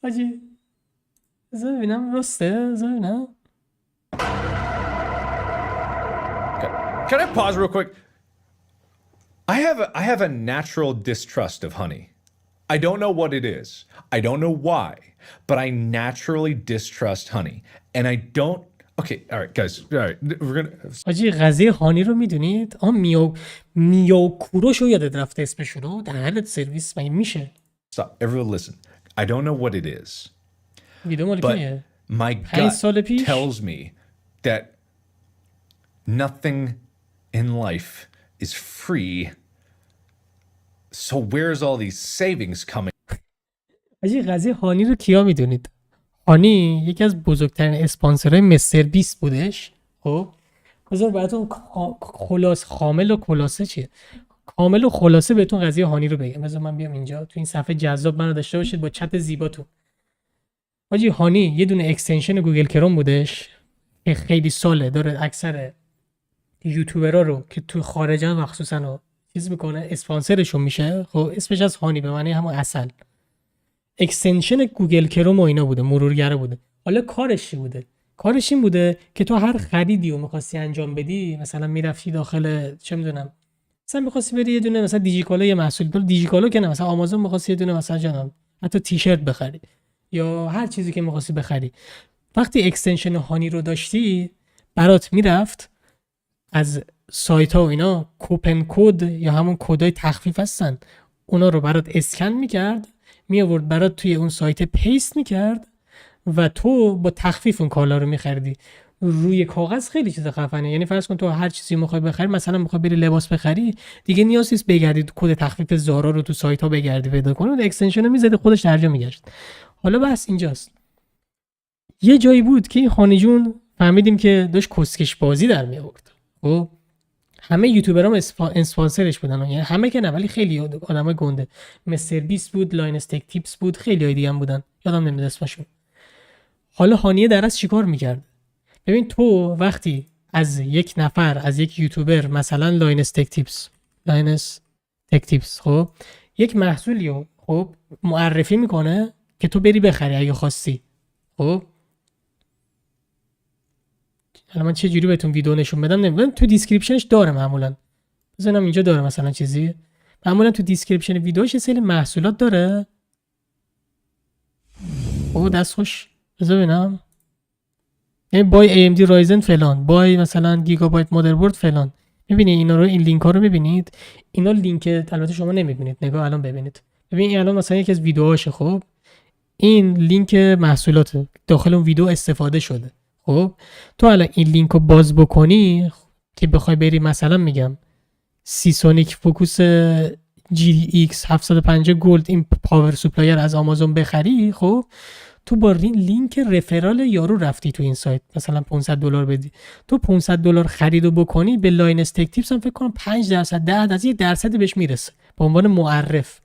حاجی بذار ببینم راسته، بذار ببینم. Can I pause real quick? I have a natural distrust of honey. I don't know what it is. I don't know why, but I naturally distrust honey. And I don't... Okay, all right, guys. All right, we're gonna... حاجی قضیه هانی رو میدونید؟ میاکوروشو یادت رفته اسمشونو؟ دهنت سرویس مگه میشه؟ Stop. Everyone listen. I don't know what it is. ویدیو مال But کیه؟ my 5 سال gut پیش؟ tells me that nothing in life is free. So where's all these savings coming? حاجی قضیه هانی رو کیا میدونید؟ هانی یکی از بزرگترین اسپانسرهای مستر بیست بودش. خب بذار براتون خامل و خلاصه چیه؟ کامل و خلاصه بهتون قضیه هانی رو بگم. بذار من بیام اینجا تو این صفحه جذاب منو داشته باشید با چت زیباتون. حاجی هانی یه دونه اکستنشن گوگل کروم بودش که خیلی ساله داره اکثر یوتیوبرها رو که تو خارجن مخصوصا چیز میکنه، اسپانسرشون میشه. خب اسمش از هانی به معنی همون عسل. اکستنشن گوگل کروم و اینا بوده، مرورگره بوده. حالا کارش چی بوده؟ کارش این بوده که تو هر خریدی رو می‌خواستی انجام بدی، مثلا میرفتی داخل چه میدونم، مثلا می‌خواستی بری یه دونه مثلا دیجیکالا یه محصول، دیجیکالا که نه، مثلا آمازون می‌خواستی یه دونه مثلا جناب حتی تیشرت بخری یا هر چیزی که می‌خواستی بخری، وقتی اکستنشن هانی رو داشتی برات میرفت از سایت ها و اینا کوپن کد یا همون کدای تخفیف هستن، اونا رو برات اسکن میکرد، می آورد برات توی اون سایت پیست میکرد و تو با تخفیف اون کالا رو میخریدی. روی کاغذ خیلی چیز خفنه. یعنی فرض کن تو هر چیزی میخوای بخری، مثلا میخوای بری لباس بخری، دیگه نیاز نیست بگردی کد تخفیف زارا رو تو سایت ها بگردی پیدا کنی، اون اکستنشن رو میزدی خودش درجا میگشت. حالا بس اینجاست، یه جایی بود که این هانی جون فهمیدیم که داشت کسکش بازی در می آورد. خب همه یوتیوبرام اسپانسرش بودن، یعنی همه که نه ولی خیلی آدمای گنده. مستر بیست بود، لاین استیک تیپس بود، خیلی های دیگه هم بودن یادم نمیاد اسمشون. حالا هانیه در از چیکار میکرد؟ ببین تو وقتی از یک نفر، از یک یوتیوبر مثلا لاین استیک تیپس خب یک محصولی رو خب معرفی میکنه که تو بری بخری اگه خواستی. خب حالا من چه جوری بهتون ویدیو نشون بدم نمیدونم، تو دیسکریپشنش داره معمولا، بزنم اینجا داره مثلا چیزی، معمولا تو دیسکریپشن ویدیوش یه سری محصولات داره. او دست خوش، بذار ببینم، یعنی بای AMD رایزن فلان، بای مثلا گیگابایت مادربرد فلان. میبینی اینا رو، این لینک ها رو میبینید، اینا لینک البته شما نمیبینید، نگاه الان ببینید. ببین این الان مثلا یکی از ویدیوهاشه. خب این لینک محصولات داخل اون ویدیو استفاده شده. خب تو الان این لینک رو باز بکنی که بخوای بری مثلا میگم سیسونیک فوکوس GX 750 گلد این پاور سوپلایر از آمازون بخری، خب تو با لینک رفرال یارو رفتی تو این سایت، مثلا $500 بدی، تو $500 خریدو بکنی به لاین استیک تیپس هم فکر کنم 5% 10 از یه درصدی بهش میرسه به عنوان معرف.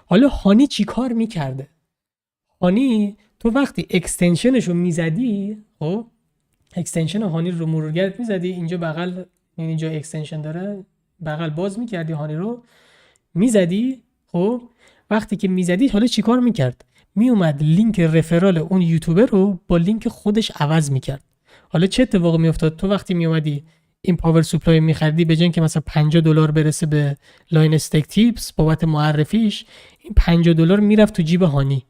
حالا هانی چی کار میکرده؟ هانی تو وقتی اکستنشنشو میزدی، خب اکستنشن هانی رو مرورگرت میزدی، اینجا بغل اینجا اکستنشن داره، بغل باز میکردی هانی رو میزدی. خب وقتی که میزدی حالا چیکار میکرد؟ میومد لینک رفرال اون یوتیوبر رو با لینک خودش عوض میکرد. حالا چه اتفاقی میافتاد؟ تو وقتی میومدی این پاور سوپلای میخریدی، به جای اینکه مثلا $50 برسه به لاین استیک تیپس بابت معرفیش، این $50 میرفت تو جیب هانی.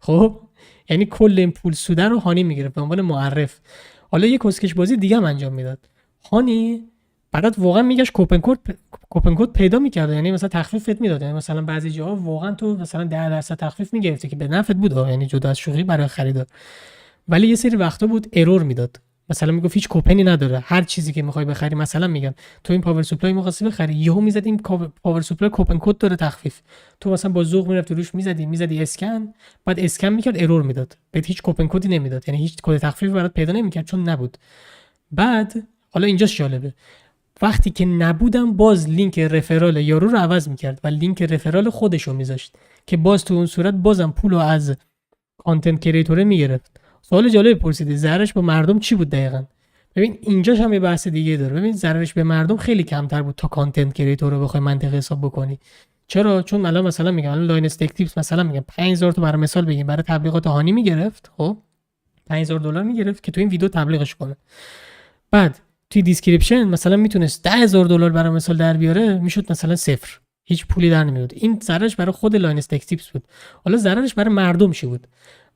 خب یعنی کل این پول سوده رو هانی میگرفت به عنوان معرف. حالا یه کسکش بازی دیگه هم انجام میداد. هانی برات واقعا میگشت کوپن کد پیدا میکرد، یعنی مثلا تخفیفت میداد، یعنی مثلا بعضی جاها واقعا تو مثلا 10% تخفیف میگرفتی که به نفعت بود، یعنی جدا از شوخی برای خریدار. ولی یه سری وقتا بود ارور میداد، مثلا میگفت هیچ کوپنی نداره، هر چیزی که میخوای بخری، مثلا میگم تو این پاور سوپلای می‌خواستی بخری، یهو میزد این پاور سوپلای کوپن کد داره تخفیف، تو مثلا با ذوق میرفتی روش میزدی اسکن، بعد اسکن میکرد ارور میداد، بهت هیچ کوپن کدی نمیداد، یعنی هیچ کد تخفیفی برات پیدا نمیکرد چون نبود. بعد حالا اینجاش جالبه، وقتی که نبودم باز لینک رفرال یارو رو عوض میکرد و لینک رفرال خودش رو میذاشت که باز تو اون صورت بازم پولو از کانتنت کریتور میگرفت. سوال جالب پرسیدی، ضررش با مردم چی بود دقیقاً؟ ببین اینجاش هم یه بحث دیگه داره. ببین ضررش به مردم خیلی کمتر بود تا کانتنت کریتور رو بخوای منطقی حساب بکنی. چرا؟ چون الان مثلا میگم الان لاین استیک تیپس مثلا میگم 5000 تا برای مثال بگیم برای تبلیغات هانی میگرفت. خب $5000 میگرفت که تو این ویدیو تبلیغش کنه. بعد توی دیسکریپشن مثلا میتونست $10,000 برای مثال در بیاره، میشد مثلا صفر، هیچ پولی در نمیاد. این ضررش برای خود لاین استیک تیپس بود. حالا ضررش برای مردم چی بود؟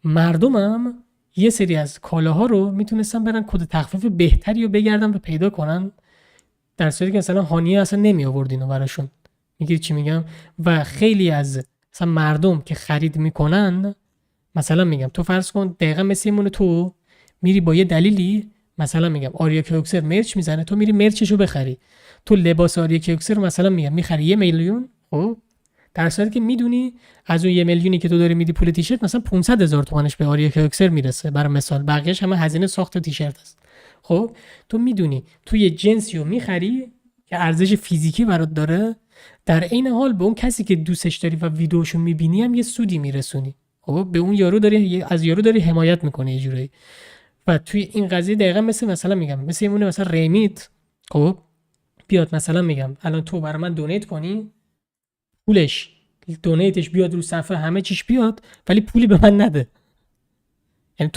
مردمم یه سری از کالاها رو میتونستن برن کد تخفیف بهتری رو بگردن و پیدا کنن، در صورتی که مثلا هانیه اصلا نمی آورد اینو براشون. میگید چی میگم؟ و خیلی از مثلا مردم که خرید میکنن، مثلا میگم تو فرض کن دقیقاً مثل اینمونه، تو میری با یه دلیلی مثلا میگم آریا کیوکسر مرچ میزنه، تو میری مرچشو بخری، تو لباس آریا کیوکسر مثلا میگم میخری 1 میلیون، خب در صورتی که میدونی از اون 1 میلیونی که تو داری میدی پول تیشرت مثلا 500,000 تومانش به آریا کیوکسر میرسه برای مثال، بقیه‌اش همه هزینه ساخت تیشرت است. خب تو میدونی تو یه جنسی رو میخری که ارزش فیزیکی برات داره، در عین حال به اون کسی که دوستش داری و ویدیوشو میبینی هم یه سودی میرسونی. خب به اون یارو داری از یارو داری حمایت میکنه یه جوری. و توی این قضیه دقیقاً مثلا میگم مثل اینمونه مثلا ریمیت، خب بیاد مثلا میگم الان تو برای من دونیت کنی، پولش دونیتش بیاد رو صفحه همه چیش بیاد ولی پولی به من نده. یعنی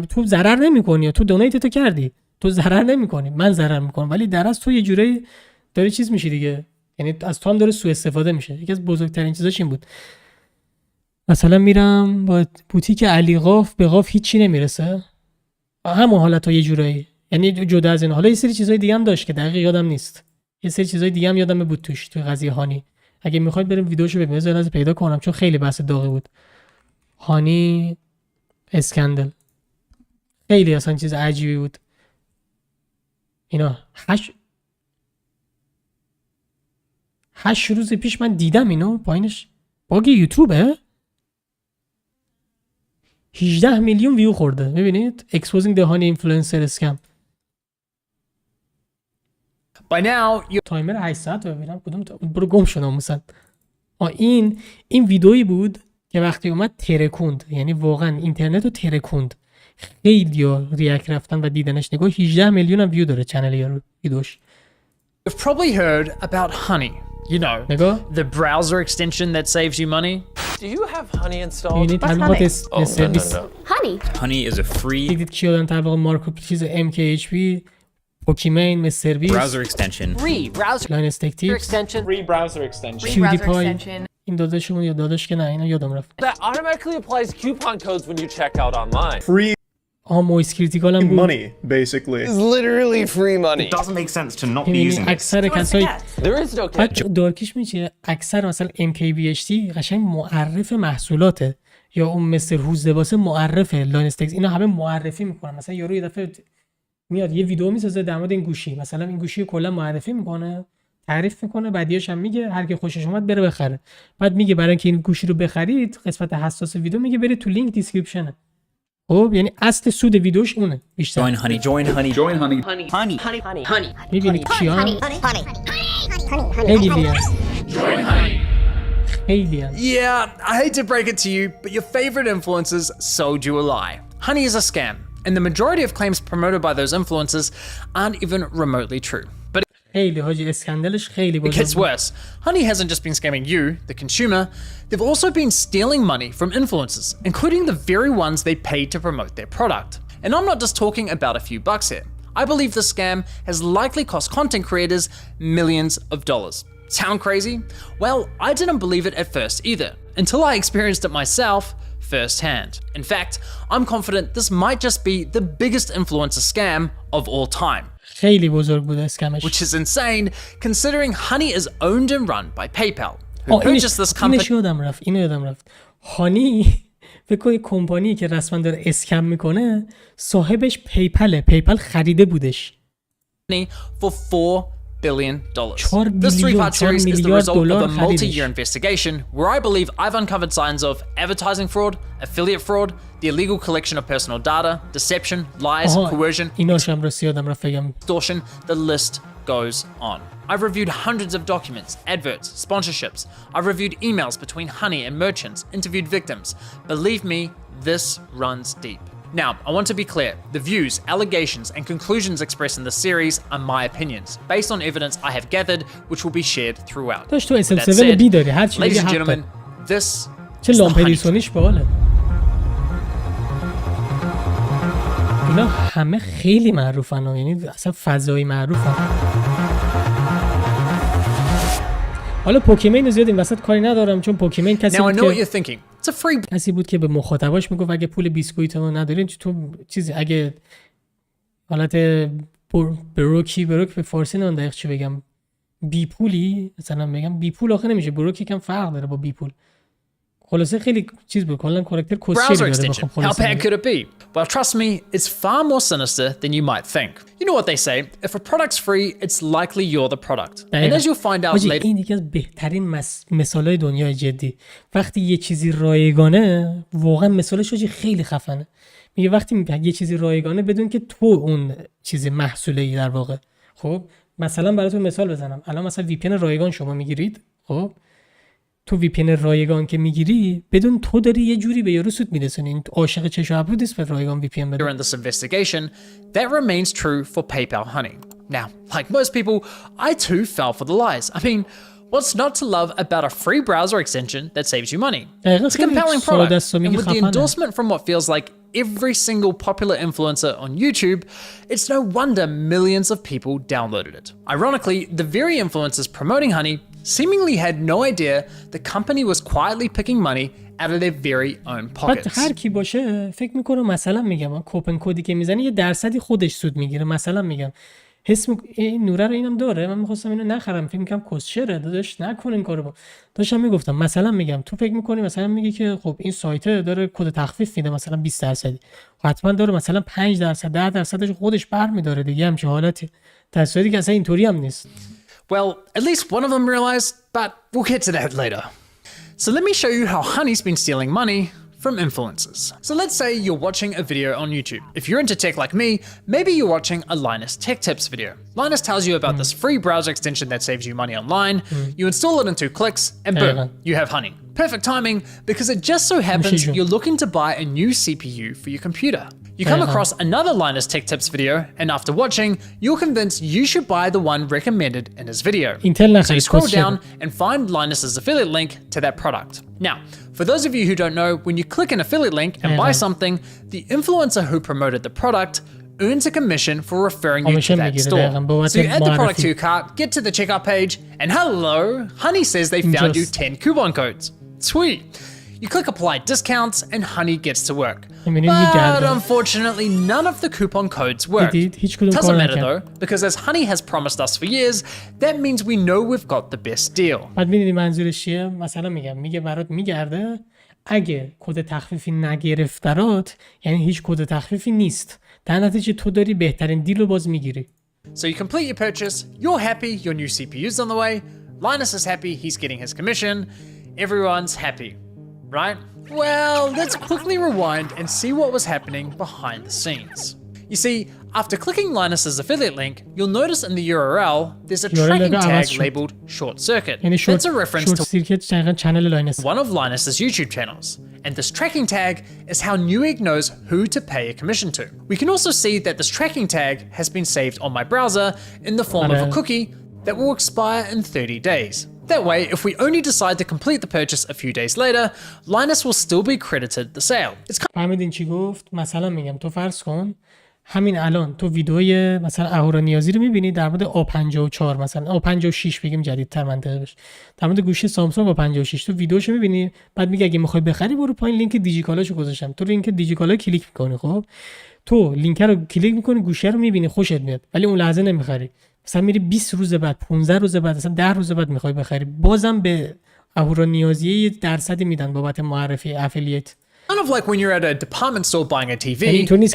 تو ضرر نمی‌کنی، تو دونیت تو کردی، تو ضرر نمی‌کنی، من ضرر می‌کنم، ولی در اصل تو یه جوری داره چیز میشی دیگه، یعنی از تو هم داره سوء استفاده میشه. یکی از بزرگترین چیزاش این بود. مثلا میرم با بوتیک علی قاف به قاف هیچی نمیرسه، همون حالت ها یه جورایی، یعنی جدا از این حالا یه سری چیزای دیگه هم داشت که دقیق یادم نیست، یه سری چیزای دیگه هم یادم بود توش توی قضیه هانی. اگه میخواید بریم ویدیوشو ببینید بذار از پیدا کنم چون خیلی بحث داغی بود. هانی اسکندل خیلی اصلا چیز عجیبی بود اینا. 8 روز پیش من دیدم اینو، پایینش باگ یوتیوبه 18 میلیون ویو خورده. ببینید exposing the honey influencer scam. By now, you تایمر 8 ساعت رو ببینم کدوم برو گم شو ناموسن. این ویدئویی بود که وقتی اومد ترکوند، یعنی واقعا اینترنت رو ترکوند، خیلی ریاکت رفتن و دیدنش. نگاه 18 میلیون هم ویو داره چنل یارو ویدیوش. have probably heard about Honey. You know, نگاه the browser extension that saves you money. Do you have Honey installed? می‌بینید تبلیغات سرویس. Honey is a free دیدید کی دادن تبلیغ مارکو چیز MKHP، پوکیمین، مستر بیس، browser extension. Free browser لاین استیک تیپس، extension. Free browser extension. پیودیپای. این داداشمون یا داداش که نه اینا یادم رفت. That automatically applies coupon codes when you check out online. Free مویس کریتیکال هم بود. money, basically. It's literally free money. It doesn't make sense to not be یعنی using it. اکثر کسایی There is no catch. دارکیش میشه اکثر مثلا MKBHD قشنگ معرف محصولاته، یا اون مستر هوز لباسه معرف لاین استیکس، اینا همه معرفی میکنن. مثلا یارو یه دفعه میاد یه ویدیو میسازه در مورد این گوشی، مثلا این گوشی رو کلا معرفی میکنه، تعریف میکنه، بعدیاش هم میگه هر کی خوشش اومد بره بخره. بعد میگه برای اینکه این گوشی رو بخرید قسمت حساس ویدیو میگه برید تو لینک دیسکریپشن. خب یعنی اصل سود ویدیوش اونه بیشتر. Join Honey. Join Honey. Join honey. Honey. میبینید کیان خیلی دیگه خیلی هم. Yeah, I hate to break it to you, but your favorite influencers sold you a lie. Honey is a scam, and the majority of claims promoted by those influencers aren't even remotely true. But خیلی حاجی اسکندلش خیلی it بزرگ gets بود. worse. Honey hasn't just been scamming you, the consumer, they've also been stealing money from influencers, including the very ones they paid to promote their product. And I'm not just talking about a few bucks here. I believe the scam has likely cost content creators millions of dollars. Sound crazy? Well, I didn't believe it at first either, until I experienced it myself firsthand. In fact, I'm confident this might just be the biggest influencer scam of all time. خیلی بزرگ بود اسکمش. Which is insane, considering Honey is owned and run by PayPal, who purchased this company. اینش یادم رفت. هانی فکر کنی کمپانی که رسما داره اسکم میکنه صاحبش پیپل خریده بودش. For $4 billion. 4 This billion, three-part series is the $4 result of a million multi-year خریدش. investigation where I believe I've uncovered signs of advertising fraud, affiliate fraud, the illegal collection of personal data, deception, lies, coercion, ایناش هم راستی یادم رفت بگم. extortion, the list goes on. I've reviewed hundreds of documents, adverts, sponsorships. I've reviewed emails between Honey and merchants, interviewed victims. Believe me, this runs deep. Now, I want to be clear. The views, allegations, and conclusions expressed in this series are my opinions, based on evidence I have gathered, which will be shared throughout. داشت تو With that SM7 said, بی داری هر چی ladies بگی and حق gentlemen, داری. this چه is the honey trap. لامپریسونیش باله. اینا همه خیلی معروفن ها. یعنی اصلا فضایی معروفن. حالا پوکیمون زیاد این وسط کاری ندارم چون پوکیمون کسی Now I بود know what که you're thinking. It's a free کسی بود که به مخاطباش میگفت اگه پول بیسکویتمو ندارین تو چیزی اگه حالت بروک به فارسی نمیدونم دقیق چی بگم بی پولی مثلا بگم بی پول آخه نمیشه بروک یکم فرق داره با بی پول خلاصه خیلی چیز بود کلا کاراکتر browser کسچه داره extension. بخوام How خلاصه bad بگم. could it be? Well, trust me, it's far more sinister than you might think. You know what they say, if a product's free, it's likely you're the product. And as you'll find out حاجی later, این یکی از بهترین مثالای دنیای جدی وقتی یه چیزی رایگانه واقعا مثالش حاجی خیلی خفنه میگه وقتی یه چیزی رایگانه بدون که تو اون چیزی محصولی در واقع خب مثلا براتون مثال بزنم الان مثلا وی پی ان رایگان شما میگیرید خب تو وی پی ان رایگان که میگیری بدون تو داری یه جوری به یارو سود میرسونی عاشق چش و ابرو نیست به رایگان وی پی ان بده in this investigation, that remains true for PayPal Honey. Now, like most people, I too fell for the lies. I mean, what's not to love about a free browser extension that saves you money? It's a compelling product, and with the endorsement from what feels like every single popular influencer on YouTube, it's no wonder millions of people downloaded it. Ironically, the very influencers promoting Honey seemingly had no idea the company was quietly picking money out of their very own بعد pockets. هر کی باشه فکر میکنه مثلا میگم کوپن کدی که میزنه یه درصدی خودش سود میگیره مثلا میگم این نوره رو اینم داره من میخواستم اینو نخرم فکر میکنم کسچره داداش نکن این کارو داشتم میگفتم مثلا میگم تو فکر میکنی مثلا میگی که خب این سایت داره کد تخفیف میده مثلا 20 درصدی حتما داره مثلا 5 درصد 10 درصدش خودش برمیداره دیگه همچین حالتی در صورتی که اصلا اینطوری هم نیست Well, at least one of them realized, but we'll get to that later. So let me show you how Honey's been stealing money from influencers. So let's say you're watching a video on YouTube. If you're into tech like me, maybe you're watching a Linus Tech Tips video. Linus tells you about this free browser extension that saves you money online. You install it in 2 clicks, and boom, you have Honey. Perfect timing, because it just so happens you're looking to buy a new CPU for your computer. You come across another Linus Tech Tips video, and after watching, you're convinced you should buy the one recommended in his video. So you scroll down and find Linus's affiliate link to that product. Now, for those of you who don't know, when you click an affiliate link and buy something, the influencer who promoted the product earns a commission for referring you to that store. So you add the product to your cart, get to the checkout page, and hello, Honey says they found you 10 coupon codes. Sweet. You click apply discounts and Honey gets to work. But unfortunately, none of the coupon codes work. Doesn't matter though, because as Honey has promised us for years, that means we know we've got the best deal. بعد میدونی منظورش چیه؟ مثلا میگه برات میگرده اگه کد تخفیفی نگرفت برات یعنی هیچ کد تخفیفی نیست. در نتیجه تو داری بهترین دیل رو باز میگیری. So you complete your purchase, you're happy, your new CPU's on the way, Linus is happy, he's getting his commission, everyone's happy. Right? Well, let's quickly rewind and see what was happening behind the scenes. You see, after clicking Linus's affiliate link, you'll notice in the URL there's a tracking tag labeled Short Circuit. That's a reference to one of Linus's YouTube channels. And this tracking tag is how Newegg knows who to pay a commission to. We can also see that this tracking tag has been saved on my browser in the form of a cookie that will expire in 30 days. That way, if we only decide to complete the purchase a few days later, Linus will still be credited the sale. فهمیدین چی گفت؟ مثلا میگم تو فرض کن همین الان تو ویدیوی مثلا اهورانیازی رو میبینی در مورد A54 مثلا A56 بگیم جدیدتر منطقه بشه در مورد گوشی سامسونگ A56 تو ویدیوشو میبینی بعد میگه اگه میخوای بخری برو پایین لینک دیجیکالاشو گذاشتم تو لینک دیجیکالا کلیک میکنی خب تو لینک رو کلیک میکنی گوشی رو میبینی خوشت میاد ولی اون لحظه نمیخری مثلا میری 20 روز بعد 15 روز بعد مثلا 10 روز بعد میخوای بخری بازم به اهورانیازی یه درصدی میدن بابت معرفی افیلیت Kind of like when you're at a department store buying a TV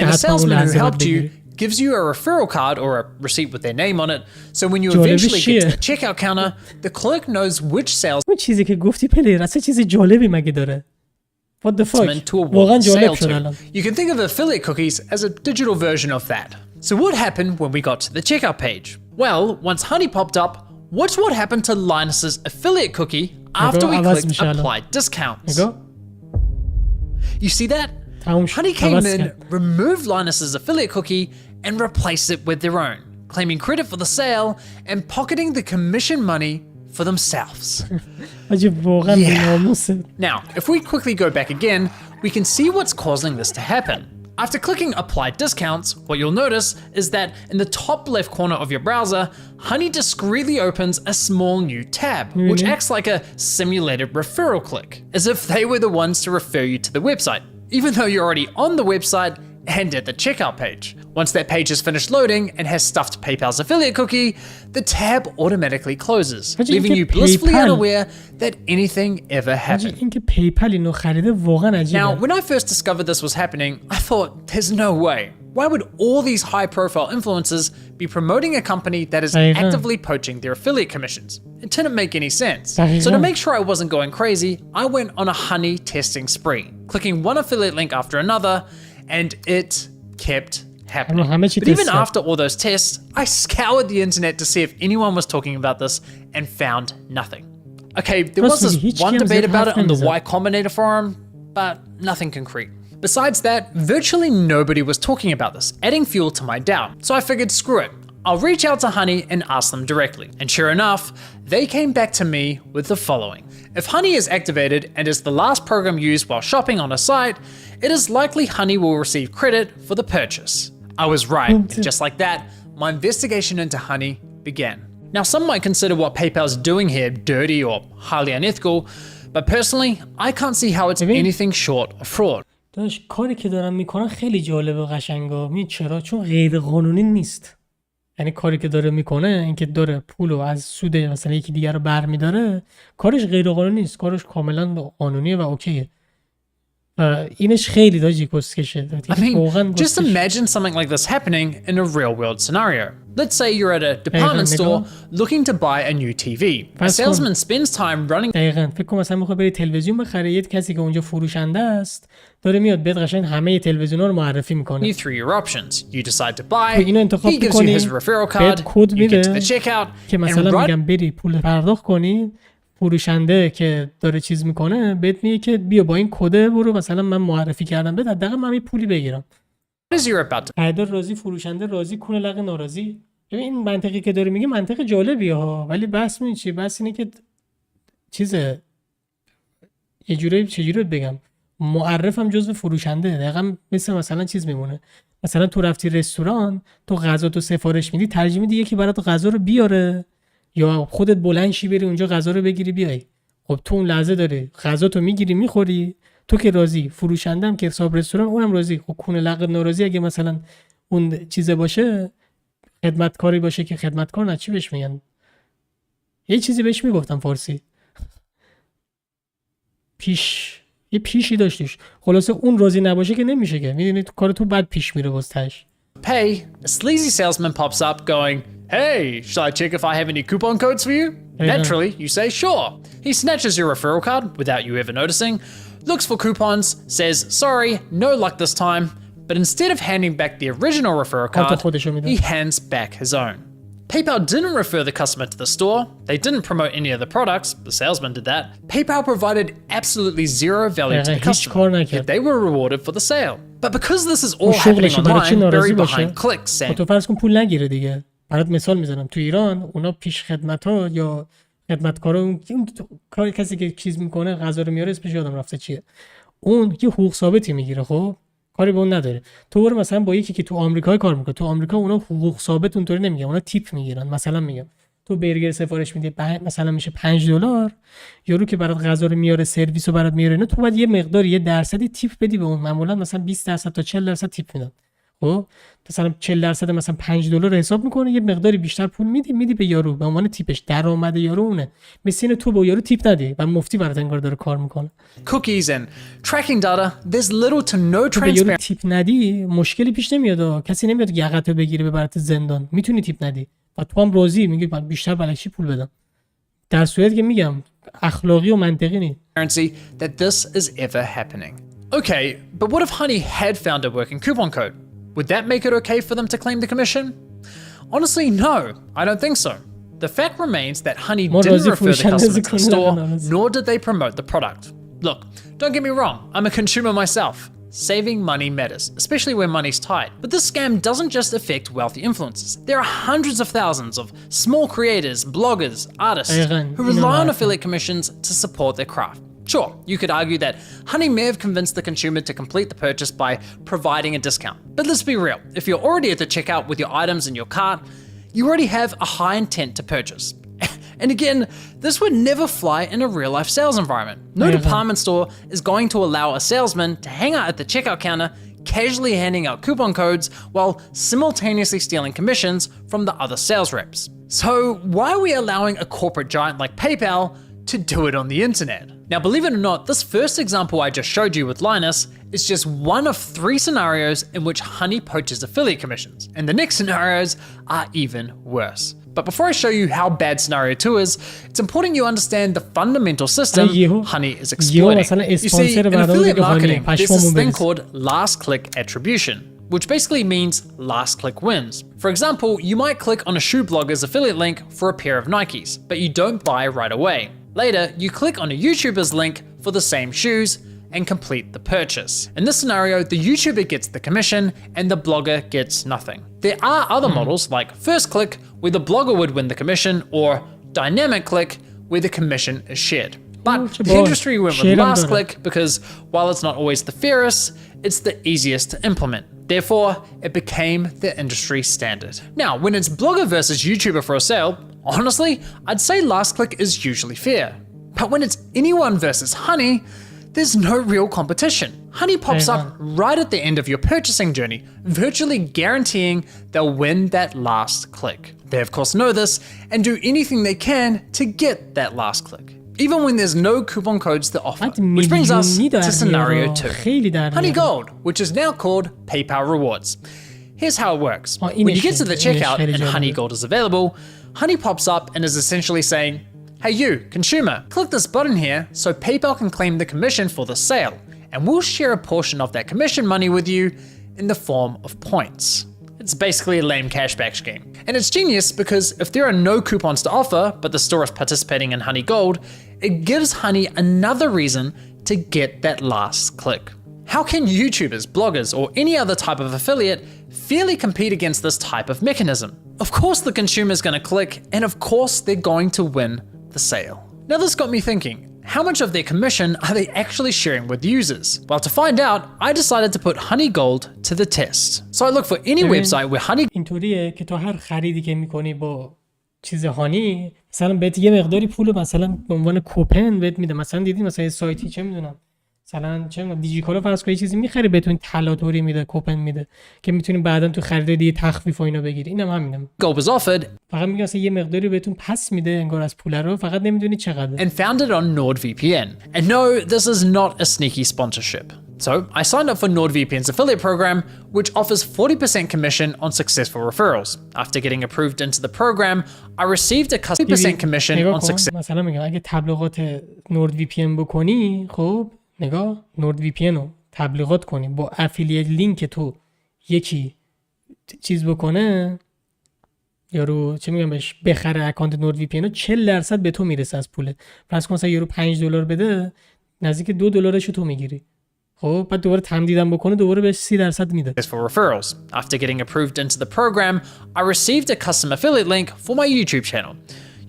and a salesman who helped you gives you a referral card or a receipt with their name on it. So when you eventually get to the checkout counter, the clerk knows which sales اون چیزی که گفتی پلیر اصلا چیز جالبی مگه داره What the fuck واقعا جالب شد الان You can think of affiliate cookies as a digital version of that. So what happened when we got to the checkout page? Well, once Honey popped up, watch what happened to Linus's affiliate cookie after we clicked apply discounts. You see that? تموم شد. Honey came عوض in, کرد. removed Linus's affiliate cookie, and replaced it with their own, claiming credit for the sale and pocketing the commission money for themselves. حاجی واقعا بی‌ناموسه. Now, if we quickly go back again, we can see what's causing this to happen. After clicking apply discounts, what you'll notice is that in the top left corner of your browser, Honey discreetly opens a small new tab, which acts like a simulated referral click, as if they were the ones to refer you to the website, even though you're already on the website and at the checkout page. Once that page is finished loading and has stuffed PayPal's affiliate cookie, the tab automatically closes, leaving you blissfully unaware that anything ever happened. اینکه پیپل اینو خریده واقعا عجیبه. Now, when I first discovered this was happening, I thought, there's no way. Why would all these high-profile influencers be promoting a company that is actively poaching their affiliate commissions? It didn't make any sense. So to make sure I wasn't going crazy, I went on a Honey testing spree, clicking one affiliate link after another, and it kept happening. But even after all those tests, I scoured the internet to see if anyone was talking about this and found nothing. Okay, there was this one debate about it on the Y Combinator forum, but nothing concrete. Besides that, virtually nobody was talking about this, adding fuel to my doubt. So I figured, screw it. I'll reach out to Honey and ask them directly. And sure enough, they came back to me with the following. If Honey is activated and is the last program used while shopping on a site, it is likely Honey will receive credit for the purchase. I was right, and just like that, my investigation into Honey began. Now, some might consider what PayPal's doing here dirty or highly unethical, but personally, I can't see how it's anything short of fraud. داش کاری که دارن میکنن خیلی جالبه و قشنگه. می چرا؟ چون غیر قانونی نیست. یعنی کاری که داره میکنه اینکه داره پولو از سود مثلا یکی دیگر رو برمیداره، کارش غیر قانونی نیست، کارش کاملا قانونیه و اوکیه. اینش خیلی داجی کسکشه. I mean, just imagine something like this happening in a real-world scenario. Let's say you're at a department store looking to buy a new TV. A salesman spends time running. دقیقاً فکر کنم مثلا میخواد بری تلویزیون بخره، یه کسی که اونجا فروشنده است داره میاد بهت قشنگ همه تلویزیونا رو معرفی میکنه. You through your options. You decide to buy. اینو انتخاب میکنی. بهت کد میده که مثلا میگم بری پول پرداخت کنی. فروشنده که داره چیز میکنه بهت میگه که بیا با این کده برو مثلا من معرفی کردم بهت حداقل من پولی بگیرم. خریدار راضی، فروشنده راضی، کونه لق ناراضی. ببین این منطقی که داره میگه منطق جالبیه ها، ولی بحث میگه چی؟ بحث اینه که چیزه یه جوری چجوری بگم معرفم جزو فروشنده. دقیقاً مثلا چیز میمونه. مثلا تو رفتی رستوران، تو غذا تو سفارش میدی، ترجیح میدی یکی برات غذا رو بیاره یا خودت بلند شی بری اونجا غذا رو بگیری بیای. خب تو اون لحظه داره غذا تو میگیری میخوری، تو که راضی، فروشنده هم که حساب رستوران اونم راضی. خب کونه لق ناراضی اگه مثلا اون چیزه باشه، خدمتکاری باشه که خدمتکار نه چی بهش میگن، یه چیزی بهش میگفتم فارسی، یه پیشی داشتیش. خلاصه اون راضی نباشه که نمیشه که، میدونی تو کار تو بد پیش میره واسش. Pay, a sleazy salesman pops up going, "Hey, shall I check if I have any coupon codes for you?" Naturally, you say sure. He snatches your referral card without you ever noticing, looks for coupons, says, "Sorry, no luck this time." But instead of handing back the original referral card, he hands back his own. PayPal didn't refer the customer to the store. They didn't promote any of the products. The salesman did that. PayPal provided absolutely zero value to the customer, yet they were rewarded for the sale. But because this is all happening online, very behind clicks and... تو فرض کن پول نگیره دیگه. برات مثال میزنم. تو ایران اونا پیش خدمت‌ها یا خدمتکارا اون کسی که چیز میکنه غذا رو میاره اسمش یادم رفته چیه. اون یه حقوق ثابتی میگیره، خب کاری به اون نداره. تو برو مثلا با یکی که تو آمریکا کار میکنه، تو آمریکا اونا حقوق ثابت اونطوری نمیگن، اونا تیپ میگیرن. مثلا میگم تو برگر سفارش میدی مثلا میشه $5، یارو که برات غذا رو میاره سرویس رو برات میاره، تو باید یه مقداری یه درصدی تیپ بدی به اون. معمولا مثلا 20% تا 40% تیپ میدن. خب مثلا 40% مثلا $5 حساب میکنه، یه مقداری بیشتر پول میدی به یارو به عنوان تیپش. درآمد یارو اونه. مثل تو با یارو تیپ ندی و مفتی برات انگار داره کار میکنه. Cookies and tracking data, there's little to no transparency. یارو تیپ ندی مشکلی پیش نمیاد، کسی نمیاد یقتو بگیره ببرت زندان. میتونی تیپ ندی و تو هم راضی میگی بیشتر بلکشی پول بدم، در صورتی که میگم اخلاقی و منطقی نیست. That this is ever happening. Okay, but what if Honey had found a working coupon code? Would that make it okay for them to claim the commission? Honestly, no, I don't think so. The fact remains that Honey didn't refer the customer to the store, nor did they promote the product. Look, don't get me wrong, I'm a consumer myself. saving money matters, especially when money's tight. But this scam doesn't just affect wealthy influencers. There are hundreds of thousands of small creators, bloggers, artists who rely on affiliate commissions to support their craft. Sure, you could argue that Honey may have convinced the consumer to complete the purchase by providing a discount. But let's be real, if you're already at the checkout with your items in your cart, you already have a high intent to purchase. And again, this would never fly in a real-life sales environment. No department store is going to allow a salesman to hang out at the checkout counter, casually handing out coupon codes while simultaneously stealing commissions from the other sales reps. So why are we allowing a corporate giant like PayPal to do it on the internet? Now, believe it or not, this first example I just showed you with Linus is just one of 3 scenarios in which Honey poaches affiliate commissions, and the next scenarios are even worse. But before I show you how bad scenario 2 is, it's important you understand the fundamental system Honey is exploiting. You see, in affiliate marketing, there's this thing called last click attribution, which basically means last click wins. For example, you might click on a shoe blogger's affiliate link for a pair of Nikes, but you don't buy right away. Later, you click on a YouTuber's link for the same shoes and complete the purchase. In this scenario, the YouTuber gets the commission and the blogger gets nothing. There are other models like first click, where the blogger would win the commission, or dynamic click, where the commission is shared. But the industry went with last click because while it's not always the fairest, it's the easiest to implement. Therefore, it became the industry standard. Now, when it's blogger versus YouTuber for a sale, honestly, I'd say last click is usually fair. But when it's anyone versus Honey, there's no real competition. Honey pops up right at the end of your purchasing journey, virtually guaranteeing they'll win that last click. They of course know this and do anything they can to get that last click, even when there's no coupon codes to offer. Which brings us to scenario 2. Honey Gold, which is now called PayPal Rewards. Here's how it works. When you get to the checkout and Honey Gold is available, Honey pops up and is essentially saying, "Hey you, consumer, click this button here so PayPal can claim the commission for the sale, and we'll share a portion of that commission money with you in the form of points." It's basically a lame cashback scheme. And it's genius because if there are no coupons to offer, but the store is participating in Honey Gold, it gives Honey another reason to get that last click. How can YouTubers, bloggers, or any other type of affiliate fairly compete against this type of mechanism? Of course the consumer's gonna click, and of course they're going to win the sale. Now this got me thinking, how much of their commission are they actually sharing with users? Well, to find out, I decided to put Honey Gold to the test. So I looked for any website where Honey اینطوریه که تو هر خریدی که میکنی با چیز هانی مثلا بهت یه مقداری پول مثلا به عنوان کوپن بهت میده. مثلا دیدی مثلا سایتی چه میدونم مثلا چه میدونم دیجیکالا فرض کن چیزی میخری بهتون طلا طوری میده، کوپن میده که میتونی بعداً تو خرید دیگه تخفیف و اینا بگیری. اینم همینه. Gold was offered. فقط میگم مثلا یه مقداری بهتون پس میده انگار از پول رو، فقط نمیدونی چقدر. And found it on NordVPN. And no, this is not a sneaky sponsorship. So I signed up for NordVPN's affiliate program, which offers 40% commission on successful referrals. After getting approved into the program, I received a 40% commission on success. مثلا میگم اگه تبلیغات NordVPN بکنی، خب نگاه NordVPN رو تبلیغات کنی با افیلیت لینک تو یکی چیز بکنه، یارو چه میگم بهش بخره اکانت NordVPN رو 40% به تو میرسه از پولت. فرض کن مثلا یارو $5 بده، نزدیک $2 تو میگیری. خب بعد دوباره تمدیدم بکنه دوباره بهش 30% میده. For referrals. After getting approved into the program, I received a custom affiliate link for my YouTube channel.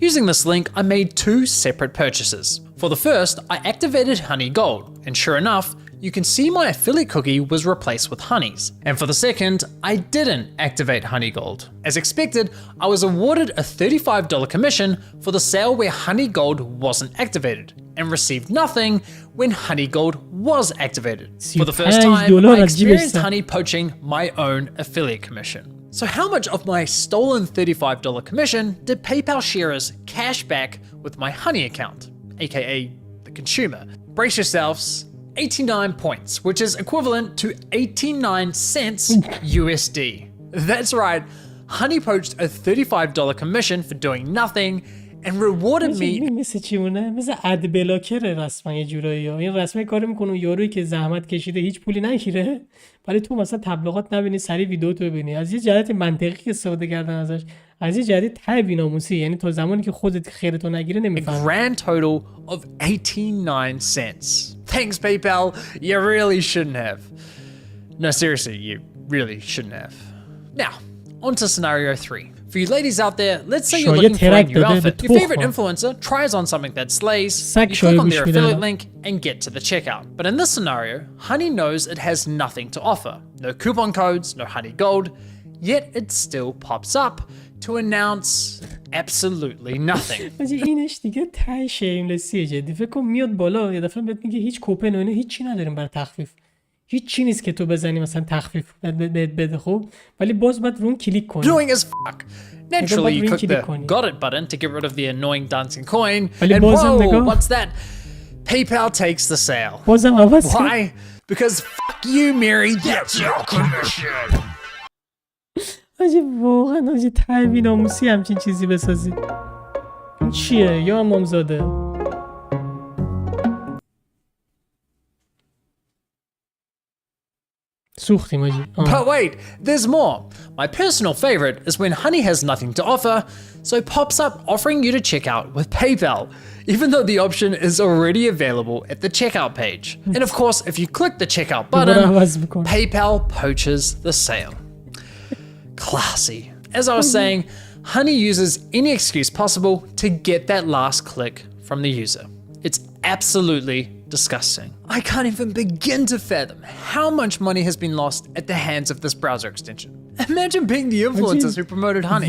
Using this link, I made 2 separate purchases. For the first, I activated Honey Gold, and sure enough, you can see my affiliate cookie was replaced with Honey's. And for the second, I didn't activate Honey Gold. As expected, I was awarded a $35 commission for the sale where Honey Gold wasn't activated, and received nothing when Honey Gold was activated. For the first time, I experienced Honey poaching my own affiliate commission. So how much of my stolen $35 commission did PayPal share as cash back with my Honey account, aka the consumer? Brace yourselves, 89 points, which is equivalent to 89 cents USD. That's right, Honey poached a $35 commission for doing nothing and rewarded me. مثل چیونه؟ مثل اد بلاکره رسما یه جورایی ها. این رسما کاری میکنه یارویی که زحمت کشیده هیچ پولی نگیره، ولی تو مثلا تبلیغات نبینی، سری ویدیو تو ببینی. از یه جهت منطقی استفاده کردن ازش، از یه جهت ته بی‌ناموسی، یعنی تا زمانی که خودت خیرتو نگیره نمیفهمی. A grand total of 89 cents. Thanks, PayPal. You really shouldn't have. No, seriously, you really shouldn't have. Now, on to scenario 3. For you ladies out there, let's say you're looking for a new outfit. Your favorite influencer tries on something that slays, you click on their affiliate link and get to the checkout. But in this scenario, Honey knows it has nothing to offer. No coupon codes, no Honey Gold, yet it still pops up to announce absolutely nothing. اینش دیگه ته شیملسیه جدی. فکر کن میاد بالا یه دفعه بهت میگه هیچ کوپن و اینا هیچی نداریم برای تخفیف. هیچ چی نیست که تو بزنی مثلا تخفیف بده خب ولی باز باید رون کلیک کنی. Annoying as fuck. Naturally, you click the got it button to get rid of the annoying dancing coin. And whoa, what's that? PayPal takes the sale. Why? Because fuck you, Mary. That's your commission. آجی واقعا آجی ته بی‌ناموسی همچین چیزی بسازی. این چیه؟ یا امامزاده؟ سوختیم آجی. But wait, there's more. My personal favorite is when Honey has nothing to offer, so pops up offering you to check out with PayPal, even though the option is already available at the checkout page. And of course, if you click the checkout button, PayPal poaches the sale. Classy. As I was saying, Honey uses any excuse possible to get that last click from the user. It's absolutely disgusting. I can't even begin to fathom how much money has been lost at the hands of this browser extension. Imagine being the influencers who promoted Honey,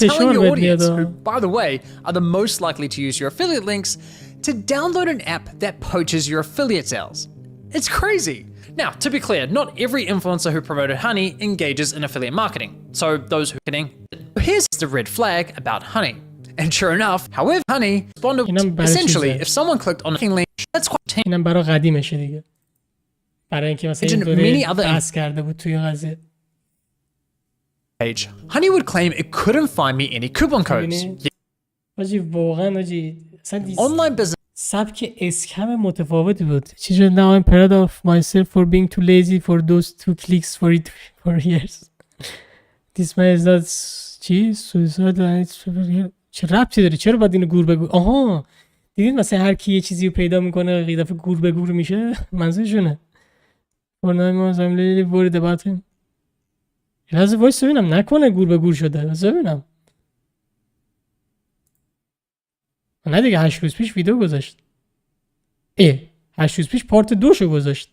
telling your audience, who, by the way, are the most likely to use your affiliate links, to download an app that poaches your affiliate sales. It's crazy. Now, to be clear, not every influencer who promoted Honey engages in affiliate marketing, so those who can. Here's the red flag about Honey. And sure enough, however, Honey responded essentially if someone clicked on a link, that's quite اینم برای قدیمشه دیگه. برای اینکه مثلا اینطوری بحث کرده بود توی قضیه. Page. Honey would claim it couldn't find me any coupon codes. آجی واقعا آجی Online business. سبک اسکم متفاوتی بود. چیزی now I'm proud of myself for being too lazy for those 2 clicks for it for years. This man is not چی suicide. چه ربطی داره؟ چرا باید اینو گور به گور؟ آها دیدین مثلا هر کی یه چیزی رو پیدا میکنه یه دفعه گور به گور میشه منظورشونه. فورنای ما زمینی ورد باتیم. لازم وایس ببینم نکنه گور به گور شده. لازم ببینم. نه دیگه 8 روز پیش ویدیو گذاشت. 8 روز پیش پارت 2 شو گذاشت.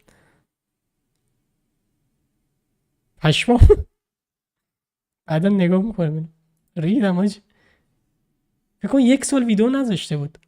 پشمام. بعدا نگاه میکنم. ریدم آجی. فکر کنم 1 سال ویدیو نذاشته بود.